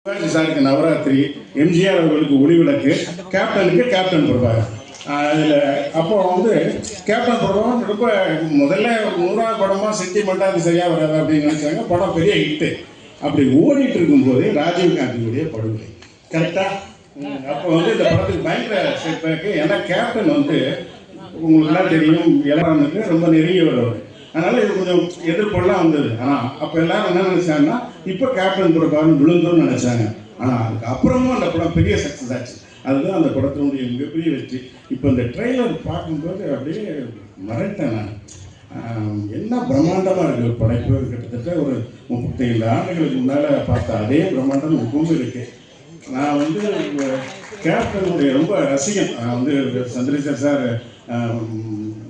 சாருக்கு நவராத்திரி, எம்ஜிஆர் அவர்களுக்கு ஒளிவிளக்கு, கேப்டனுக்கு கேப்டன் பிரபாகர். அதில் அப்போ வந்து கேப்டன் பிரபாகர் ரொம்ப முதல்ல 100வது படமாக சென்டிமெண்ட்டாக அது சரியாக வராது அப்படின்னு நினச்சாங்க. படம் பெரிய ஹிட்டு. அப்படி ஓடிட்டு இருக்கும்போது ராஜீவ்காந்தியுடைய படுகொலை கரெக்டாக. அப்போ வந்து இந்த படத்துக்கு பயங்கர செட்பேக்கு. ஏன்னா கேப்டன் வந்து உங்களுக்குலாம் தெரியும், இளவரனுக்கு ரொம்ப நெருங்கியவர் அவர். அதனால் இது கொஞ்சம் எதிர்ப்பெல்லாம் வந்தது. ஆனால் அப்போ எல்லாரும் என்ன நினச்சாங்கன்னா இப்போ கேப்டன் பிரபாகரன் விழுந்தோன்னு நினச்சாங்க. ஆனால் அதுக்கு அப்புறமும் அந்த படம் பெரிய சக்ஸஸ் ஆச்சு. அதுதான் அந்த படத்தினுடைய மிகப்பெரிய வெற்றி. இப்போ இந்த ட்ரெய்லர் பார்க்கும்போது அப்படியே மறைத்தேன் நான். என்ன பிரம்மாண்டமாக இருக்குது படைப்பு. கிட்டத்தட்ட ஒரு 35 ஆண்டுகளுக்கு முன்னால் பார்த்த அதே பிரம்மாண்டம் இப்பவும் இருக்குது. நான் வந்து கேப்டனுடைய ரொம்ப ரசிகன். நான் வந்து சந்திரசேகர் சார்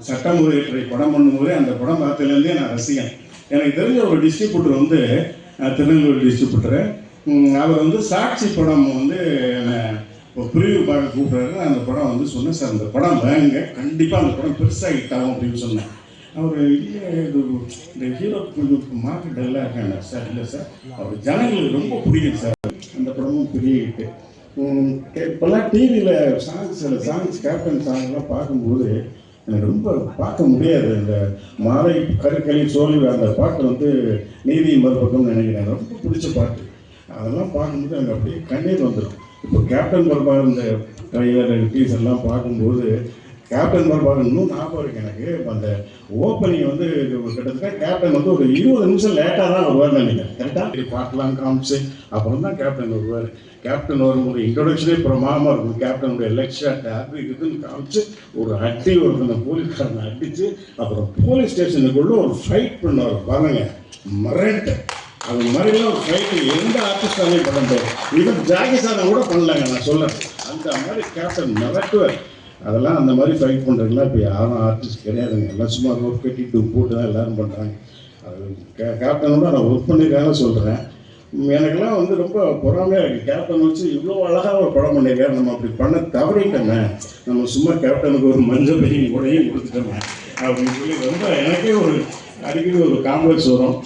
சட்டமுறையற்றை படம் பண்ணும்போதே அந்த படம் பார்த்ததுலேருந்தே நான் ரசிகன். எனக்கு தெரிஞ்ச ஒரு டிஸ்ட்ரிபியூட்டர் வந்து திருநெல்வேலி டிஸ்ட்ரிபியூட்டரு, அவர் வந்து சாட்சி படம் வந்து என்னை ப்ரிவியூ பார்க்க கூப்பிட்றாரு. அந்த படம் வந்து சொன்னேன், சார் அந்த படம் வேணுங்க, கண்டிப்பாக அந்த படம் பெருசாக ஹிட் ஆகும் அப்படின்னு சொன்னேன். அவர் இல்லை, இது இந்த ஹீரோ கொஞ்சம் மார்க்கெட் டல்லாக இருக்காங்க சார். இல்லை சார், அவர் ஜனங்களுக்கு ரொம்ப பிடிக்கும் சார். அந்த படமும் பெரிய ஹிட்டு. இப்போல்லாம் டிவியில் சாங்ஸ் கேப்டன் சாங்ஸ்லாம் பார்க்கும்போது எனக்கு ரொம்ப பார்க்க முடியாது. இந்த மாலை கருக்களி சோழி அந்த பாட்டு வந்து நீதி மறுபக்கம்னு நினைக்கிறேன், ரொம்ப பிடிச்ச பாட்டு. அதெல்லாம் பார்க்கும்போது எனக்கு அப்படியே கண்ணீர் வந்துடும். இப்போ கேப்டன் பிரபாகர் இந்த ட்ரைலர் டீசர் எல்லாம் பார்க்கும்போது கேப்டன் பிரபாகர் இன்னும் ஞாபகம் இருக்கு எனக்கு. அந்த ஓப்பனிங் வந்து கிட்டத்தட்ட கேப்டன் வந்து ஒரு 20 நிமிஷம் லேட்டாக தான் வருவார்னு நினைக்கிறேன். கரெக்டாக பாட்டெலாம் காமிச்சு அப்புறம் தான் கேப்டன் வருவார். கேப்டன் வரும்போது இன்ட்ரொடக்ஷனே பிரமாதமாக இருக்கும். கேப்டனுடைய லெக்ஷாட் அது இதுன்னு காமிச்சு ஒரு அடி ஒருத்தனை போலீஸ்காரனை அடித்து அப்புறம் போலீஸ் ஸ்டேஷனுக்குள்ளே ஒரு ஃபைட் பண்ணுவார் பாருங்க, மரண்ட். அது மாதிரிலாம் ஒரு ஃபைட்டு எந்த ஆர்டிஸ்டாலையும் பண்ண முடியாது. ஈவன் ஜாகிசானை கூட பண்ணலாங்க, நான் சொல்கிறேன். அந்த மாதிரி கேப்டன் மிரட்டுவார். அதெல்லாம் அந்த மாதிரி ஃபைட் பண்ணுறதுலாம் இப்போ யாரும் ஆர்டிஸ்ட் கிடையாதுங்க. எல்லாம் சும்மா ரோட் கட்டிட்டு போட்டு தான் எல்லோரும் பண்ணுறாங்க. அது கேப்டனோட நான் ஒர்க் பண்ணியிருக்காங்க சொல்கிறேன். எனக்கெல்லாம் வந்து ரொம்ப பொறாமையாக இருக்குது. கேப்டன் வச்சு இவ்வளோ அழகாக ஒரு படம் பண்ணியிருக்காரு, நம்ம அப்படி பண்ண தவறிட்டோமே, நம்ம சும்மா கேப்டனுக்கு ஒரு மஞ்சள் பெரிய கூடையும் கொடுத்துட்டோமே அப்படின்னு சொல்லி ரொம்ப எனக்கே ஒரு அடிக்கடி ஒரு காம்ப்ளெக்ஸ் வரும்.